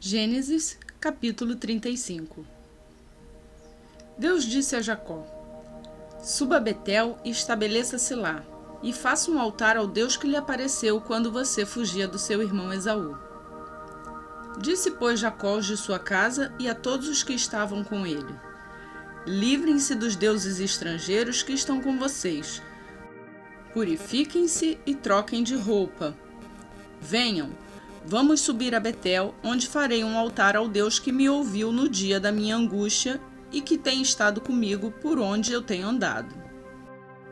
Gênesis, capítulo 35. Deus disse a Jacó: Suba a Betel e estabeleça-se lá, e faça um altar ao Deus que lhe apareceu quando você fugia do seu irmão Esaú. Disse, pois, Jacó aos de sua casa e a todos os que estavam com ele: Livrem-se dos deuses estrangeiros que estão com vocês. Purifiquem-se e troquem de roupa. Venham, vamos subir a Betel, onde farei um altar ao Deus que me ouviu no dia da minha angústia e que tem estado comigo por onde eu tenho andado.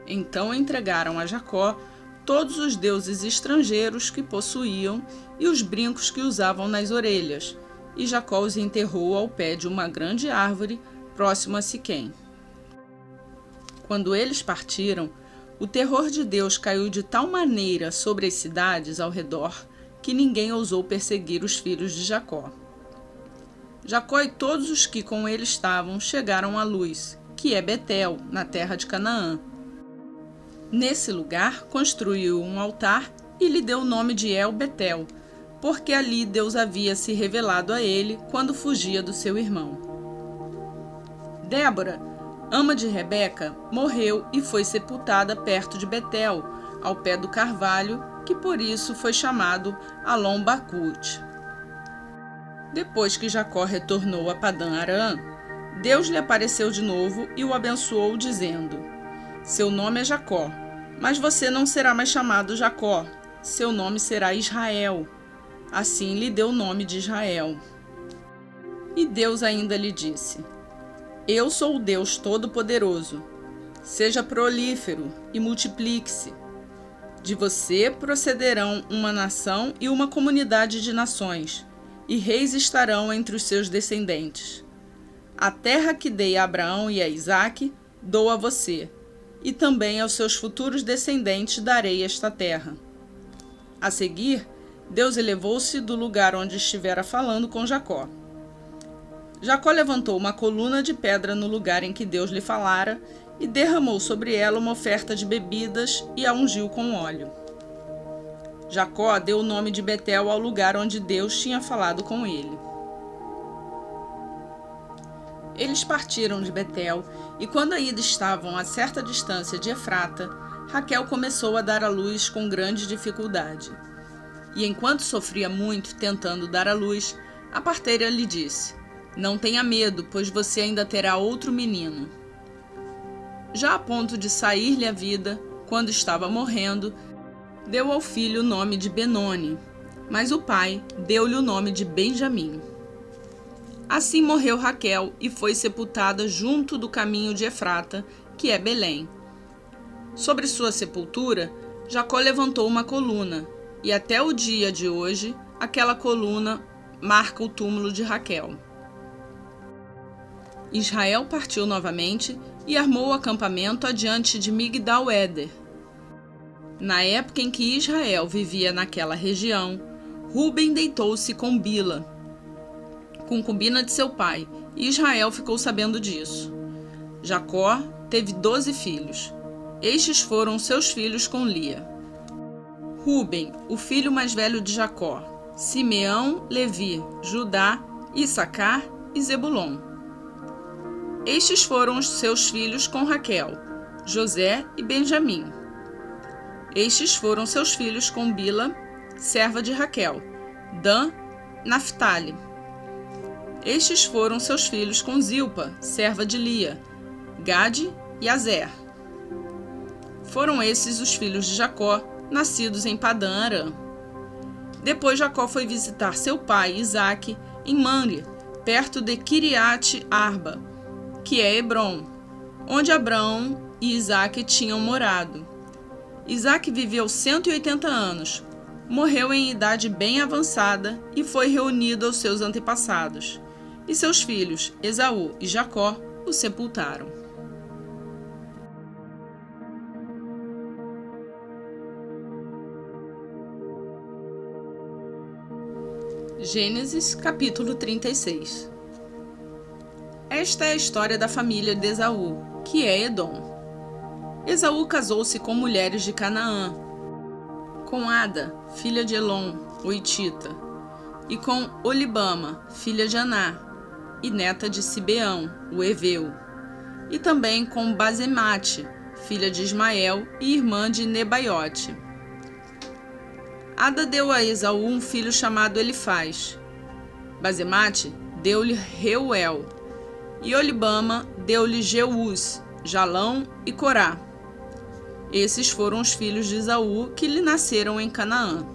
Então entregaram a Jacó todos os deuses estrangeiros que possuíam e os brincos que usavam nas orelhas, e Jacó os enterrou ao pé de uma grande árvore próximo a Siquém. Quando eles partiram, o terror de Deus caiu de tal maneira sobre as cidades ao redor que ninguém ousou perseguir os filhos de Jacó. Jacó e todos os que com ele estavam chegaram à Luz, que é Betel, na terra de Canaã. Nesse lugar construiu um altar e lhe deu o nome de El-Betel, porque ali Deus havia se revelado a ele quando fugia do seu irmão. Débora, ama de Rebeca, morreu e foi sepultada perto de Betel, ao pé do carvalho, que por isso foi chamado Alon-Bacut. Depois que Jacó retornou a Padã-Arã, Deus lhe apareceu de novo e o abençoou, dizendo: Seu nome é Jacó, mas você não será mais chamado Jacó, seu nome será Israel. Assim lhe deu o nome de Israel. E Deus ainda lhe disse: Eu sou o Deus Todo-Poderoso. Seja prolífero e multiplique-se. De você procederão uma nação e uma comunidade de nações, e reis estarão entre os seus descendentes. A terra que dei a Abraão e a Isaque, dou a você, e também aos seus futuros descendentes darei esta terra. A seguir, Deus elevou-se do lugar onde estivera falando com Jacó. Jacó levantou uma coluna de pedra no lugar em que Deus lhe falara e derramou sobre ela uma oferta de bebidas e a ungiu com óleo. Jacó deu o nome de Betel ao lugar onde Deus tinha falado com ele. Eles partiram de Betel e, quando ainda estavam a certa distância de Efrata, Raquel começou a dar à luz com grande dificuldade. E enquanto sofria muito tentando dar à luz, a parteira lhe disse: Não tenha medo, pois você ainda terá outro menino. Já a ponto de sair-lhe a vida, quando estava morrendo, deu ao filho o nome de Benoni, mas o pai deu-lhe o nome de Benjamim. Assim morreu Raquel e foi sepultada junto do caminho de Efrata, que é Belém. Sobre sua sepultura, Jacó levantou uma coluna, e até o dia de hoje, aquela coluna marca o túmulo de Raquel. Israel partiu novamente e armou o acampamento adiante de Migdal-Éder. Na época em que Israel vivia naquela região, Ruben deitou-se com Bila, concubina de seu pai, e Israel ficou sabendo disso. Jacó teve 12 filhos. Estes foram seus filhos com Lia. Ruben, o filho mais velho de Jacó, Simeão, Levi, Judá, Issacar e Zebulon. Estes foram os seus filhos com Raquel, José e Benjamim. Estes foram seus filhos com Bila, serva de Raquel, Dan, Naphtali. Estes foram seus filhos com Zilpa, serva de Lia, Gade e Azer. Foram esses os filhos de Jacó, nascidos em Padã-Arã. Depois Jacó foi visitar seu pai, Isaque, em Mamre, perto de Quiriate-Arba, que é Hebrom, onde Abraão e Isaque tinham morado. Isaque viveu 180 anos, morreu em idade bem avançada e foi reunido aos seus antepassados. E seus filhos, Esaú e Jacó, o sepultaram. Gênesis, capítulo 36. Esta é a história da família de Esaú, que é Edom. Esaú casou-se com mulheres de Canaã, com Ada, filha de Elon, o Hitita, e com Olibama, filha de Aná, e neta de Sibeão, o heveu, e também com Basemate, filha de Ismael e irmã de Nebaiote. Ada deu a Esaú um filho chamado Elifaz. Basemate deu-lhe Reuel, e Olibama deu-lhe Jeús, Jalão e Corá. Esses foram os filhos de Esaú que lhe nasceram em Canaã.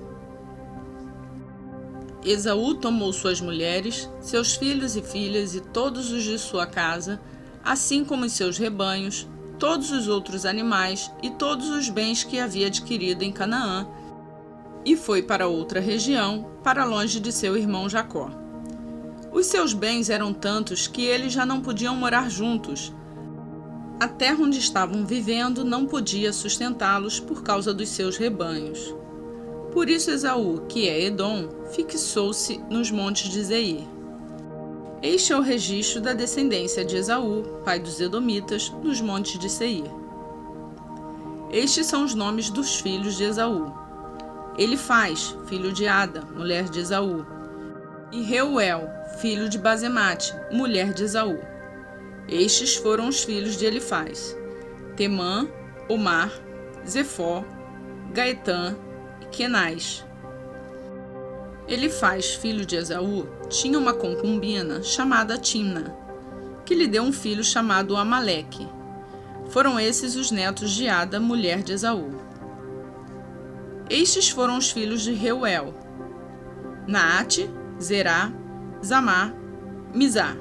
Esaú tomou suas mulheres, seus filhos e filhas e todos os de sua casa, assim como os seus rebanhos, todos os outros animais e todos os bens que havia adquirido em Canaã, e foi para outra região, para longe de seu irmão Jacó. Os seus bens eram tantos que eles já não podiam morar juntos. A terra onde estavam vivendo não podia sustentá-los por causa dos seus rebanhos. Por isso Esaú, que é Edom, fixou-se nos montes de Seir. Este é o registro da descendência de Esaú, pai dos Edomitas, nos montes de Seir. Estes são os nomes dos filhos de Esaú: Elifaz, filho de Ada, mulher de Esaú, e Reuel, filho de Basemate, mulher de Esaú. Estes foram os filhos de Elifaz: Temã, Omar, Zefó, Gaetã e Kenaz. Elifaz, filho de Esaú, tinha uma concubina chamada Timna, que lhe deu um filho chamado Amaleque. Foram esses os netos de Ada, mulher de Esaú. Estes foram os filhos de Reuel: Naate, Zerá, Zamá, Mizá.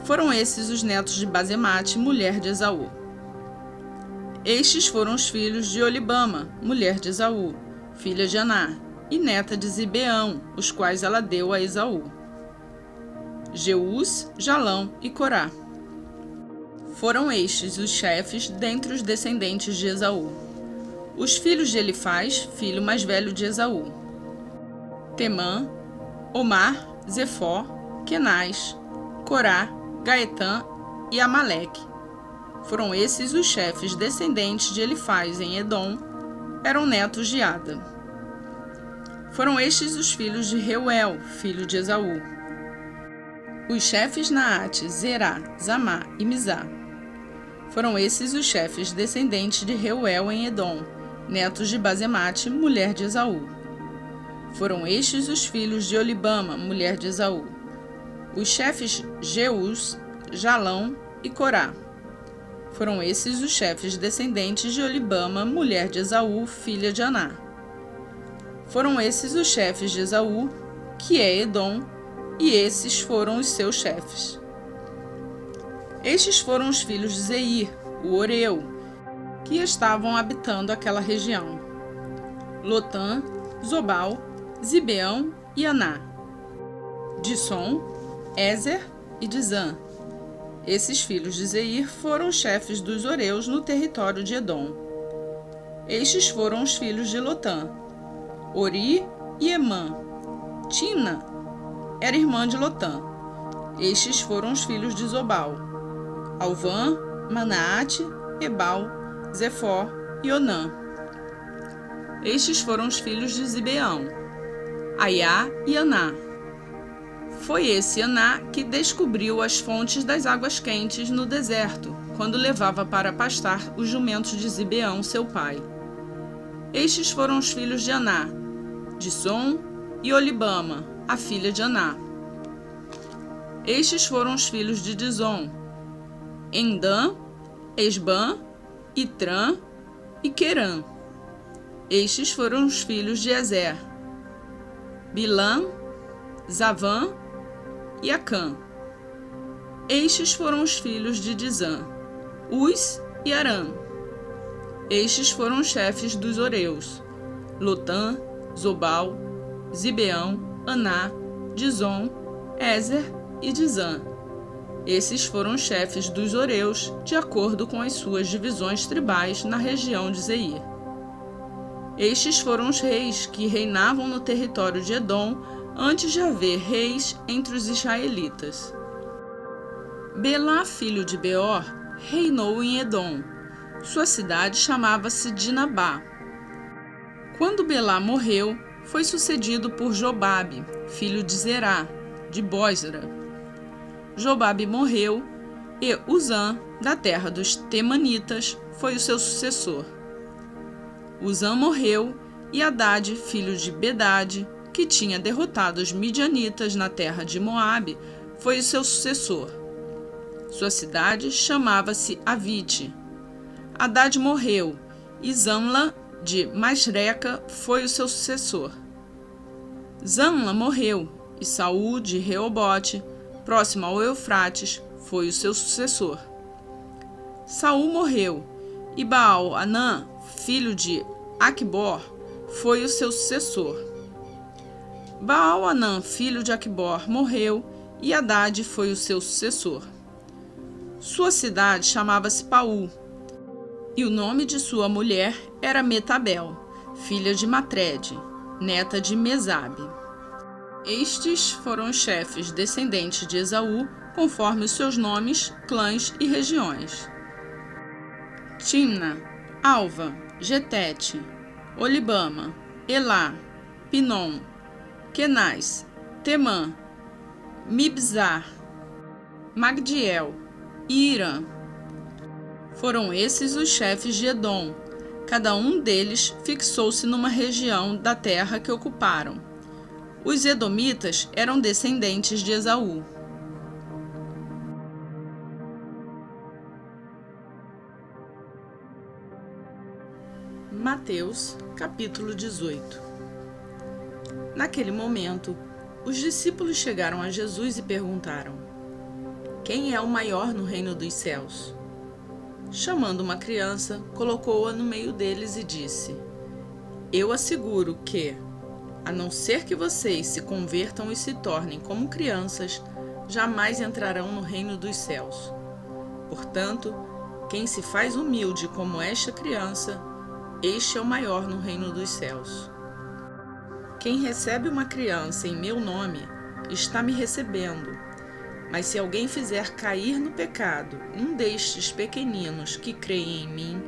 Foram esses os netos de Basemate, mulher de Esaú. Estes foram os filhos de Olibama, mulher de Esaú, filha de Aná, e neta de Zibeão, os quais ela deu a Esaú: Jeús, Jalão e Corá. Foram estes os chefes dentre os descendentes de Esaú: os filhos de Elifaz, filho mais velho de Esaú: Temã, Omar, Zefó, Kenaz, Corá, Gaetã e Amaleque. Foram esses os chefes descendentes de Elifaz em Edom, eram netos de Ada. Foram estes os filhos de Reuel, filho de Esaú: os chefes Naate, Zerá, Zamá e Mizá. Foram esses os chefes descendentes de Reuel em Edom, netos de Basemate, mulher de Esaú. Foram estes os filhos de Olibama, mulher de Esaú: os chefes Jeús, Jalão e Corá. Foram esses os chefes descendentes de Olibama, mulher de Esaú, filha de Aná. Foram esses os chefes de Esaú, que é Edom, e esses foram os seus chefes. Estes foram os filhos de Seir, o Oreu, que estavam habitando aquela região: Lotã, Zobal, Zibeão e Aná, Dissom, Ézer e Dizã. Esses filhos de Seir foram os chefes dos Oreus no território de Edom. Estes foram os filhos de Lotã: Ori e Emã. Timna era irmã de Lotã. Estes foram os filhos de Zobal: Alvã, Manaate, Ebal, Zefó e Onã. Estes foram os filhos de Zibeão: Aiá e Aná. Foi esse Aná que descobriu as fontes das águas quentes no deserto, quando levava para pastar os jumentos de Zibeão, seu pai. Estes foram os filhos de Aná: Dissom e Olibama, a filha de Aná. Estes foram os filhos de Dissom: Endã, Esbã, Itrã e Querã. Estes foram os filhos de Ezer: Bilã, Zavã e Acã. Estes foram os filhos de Dizã: Uz e Arã. Estes foram os chefes dos Oreus: Lotã, Zobal, Zibeão, Aná, Dissom, Ézer e Dizã. Esses foram os chefes dos Oreus, de acordo com as suas divisões tribais na região de Seir. Estes foram os reis que reinavam no território de Edom antes de haver reis entre os israelitas. Belá, filho de Beor, reinou em Edom. Sua cidade chamava-se Dinabá. Quando Belá morreu, foi sucedido por Jobabe, filho de Zerá, de Bósra. Jobabe morreu, e Uzã, da terra dos Temanitas, foi o seu sucessor. Uzã morreu, e Hadade, filho de Bedade, que tinha derrotado os midianitas na terra de Moabe, foi o seu sucessor. Sua cidade chamava-se Avite. Hadade morreu, e Zamla, de Masreca, foi o seu sucessor. Zamla morreu, e Saul, de Reobote, próximo ao Eufrates, foi o seu sucessor. Saul morreu, e Baal-Hanã, filho de Aqubor, foi o seu sucessor. Baal-Hanã, filho de Aqubor, morreu, e Hadade foi o seu sucessor. Sua cidade chamava-se Paú, e o nome de sua mulher era Metabel, filha de Matred, neta de Mesabe. Estes foram os chefes descendentes de Esaú, conforme os seus nomes, clãs e regiões: Timna, Alva, Getete, Olibama, Elá, Pinom, Kenaz, Temã, Mibzar, Magdiel e Irã. Foram esses os chefes de Edom. Cada um deles fixou-se numa região da terra que ocuparam. Os edomitas eram descendentes de Esaú. Mateus, capítulo 18. Naquele momento, os discípulos chegaram a Jesus e perguntaram: Quem é o maior no reino dos céus? Chamando uma criança, colocou-a no meio deles e disse: Eu asseguro que, a não ser que vocês se convertam e se tornem como crianças, jamais entrarão no reino dos céus. Portanto, quem se faz humilde como esta criança, este é o maior no reino dos céus. Quem recebe uma criança em meu nome, está me recebendo. Mas se alguém fizer cair no pecado um destes pequeninos que creem em mim,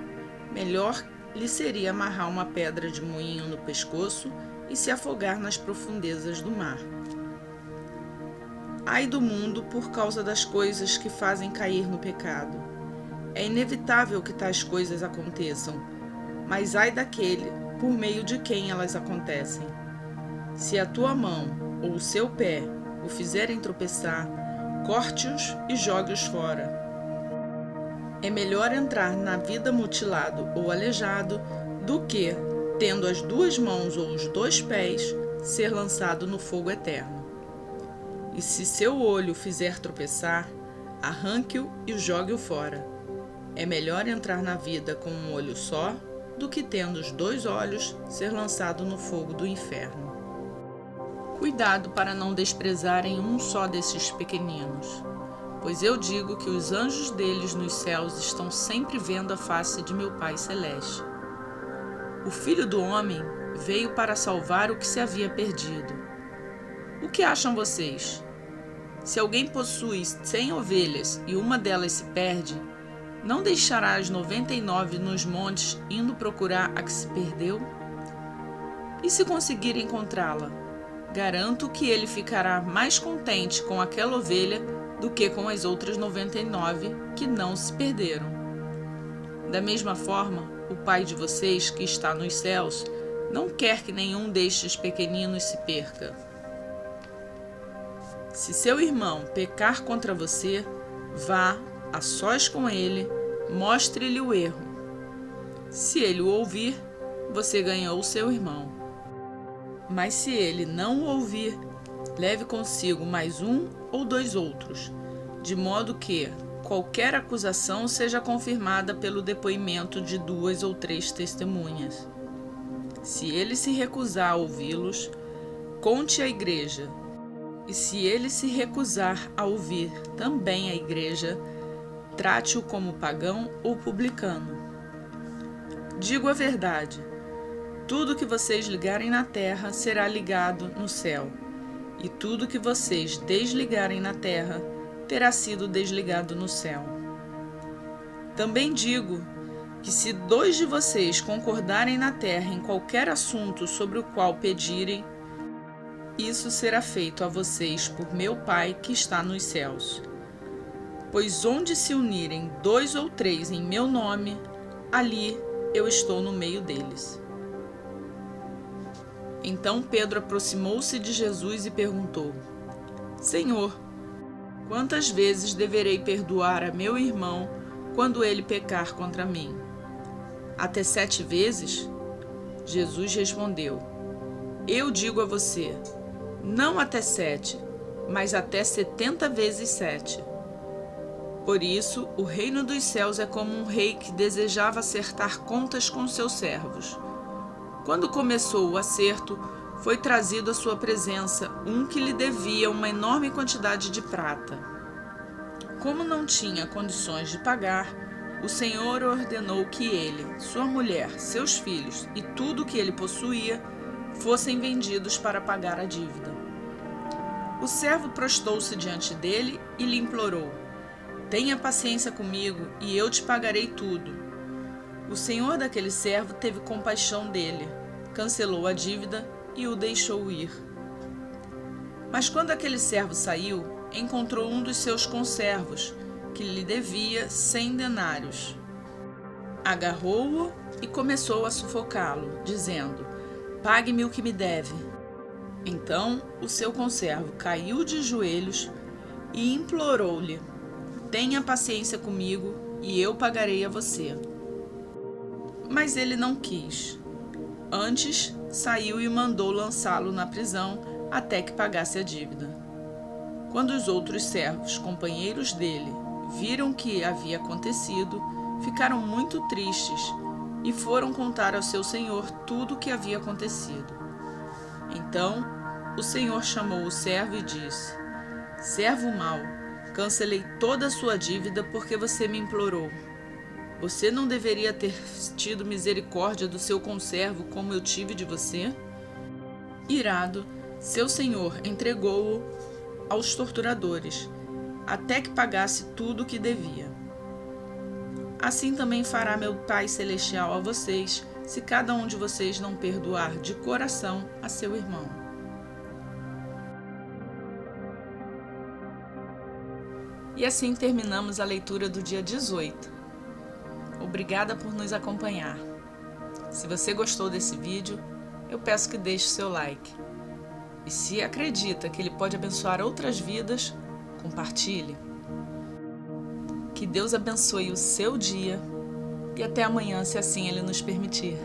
melhor lhe seria amarrar uma pedra de moinho no pescoço e se afogar nas profundezas do mar. Ai do mundo por causa das coisas que fazem cair no pecado. É inevitável que tais coisas aconteçam, mas ai daquele por meio de quem elas acontecem. Se a tua mão ou o seu pé o fizerem tropeçar, corte-os e jogue-os fora. É melhor entrar na vida mutilado ou aleijado do que, tendo as duas mãos ou os dois pés, ser lançado no fogo eterno. E se seu olho o fizer tropeçar, arranque-o e jogue-o fora. É melhor entrar na vida com um olho só do que, tendo os dois olhos, ser lançado no fogo do inferno. Cuidado para não desprezarem um só desses pequeninos, pois eu digo que os anjos deles nos céus estão sempre vendo a face de meu Pai Celeste. O Filho do Homem veio para salvar o que se havia perdido. O que acham vocês? Se alguém possui 100 ovelhas e uma delas se perde, não deixará as 99 nos montes indo procurar a que se perdeu? E se conseguir encontrá-la, garanto que ele ficará mais contente com aquela ovelha do que com as outras 99 que não se perderam. Da mesma forma, o Pai de vocês, que está nos céus, não quer que nenhum destes pequeninos se perca. Se seu irmão pecar contra você, vá a sós com ele, mostre-lhe o erro. Se ele o ouvir, você ganhou o seu irmão. Mas se ele não o ouvir, leve consigo mais um ou dois outros, de modo que qualquer acusação seja confirmada pelo depoimento de 2 ou 3 testemunhas. Se ele se recusar a ouvi-los, conte à igreja. E se ele se recusar a ouvir também a igreja, trate-o como pagão ou publicano. Digo a verdade: tudo que vocês ligarem na terra será ligado no céu, e tudo que vocês desligarem na terra terá sido desligado no céu. Também digo que se 2 de vocês concordarem na terra em qualquer assunto sobre o qual pedirem, isso será feito a vocês por meu Pai que está nos céus. Pois onde se unirem 2 ou 3 em meu nome, ali eu estou no meio deles. Então Pedro aproximou-se de Jesus e perguntou: Senhor, quantas vezes deverei perdoar a meu irmão quando ele pecar contra mim? Até 7 vezes? Jesus respondeu: Eu digo a você, não até 7, mas até 70 vezes 7. Por isso, o reino dos céus é como um rei que desejava acertar contas com seus servos. Quando começou o acerto, foi trazido à sua presença um que lhe devia uma enorme quantidade de prata. Como não tinha condições de pagar, o Senhor ordenou que ele, sua mulher, seus filhos e tudo o que ele possuía fossem vendidos para pagar a dívida. O servo prostou-se diante dele e lhe implorou: Tenha paciência comigo e eu te pagarei tudo. O senhor daquele servo teve compaixão dele, cancelou a dívida e o deixou ir. Mas quando aquele servo saiu, encontrou um dos seus conservos, que lhe devia 100 denários. Agarrou-o e começou a sufocá-lo, dizendo: Pague-me o que me deve. Então o seu conservo caiu de joelhos e implorou-lhe: Tenha paciência comigo e eu pagarei a você. Mas ele não quis. Antes, saiu e mandou lançá-lo na prisão até que pagasse a dívida. Quando os outros servos, companheiros dele, viram o que havia acontecido, ficaram muito tristes e foram contar ao seu senhor tudo o que havia acontecido. Então, o senhor chamou o servo e disse: Servo mau, cancelei toda a sua dívida porque você me implorou. Você não deveria ter tido misericórdia do seu conservo como eu tive de você? Irado, seu senhor entregou-o aos torturadores, até que pagasse tudo o que devia. Assim também fará meu Pai Celestial a vocês, se cada um de vocês não perdoar de coração a seu irmão. E assim terminamos a leitura do dia 18. Obrigada por nos acompanhar. Se você gostou desse vídeo, eu peço que deixe seu like. E se acredita que ele pode abençoar outras vidas, compartilhe. Que Deus abençoe o seu dia e até amanhã, se assim Ele nos permitir.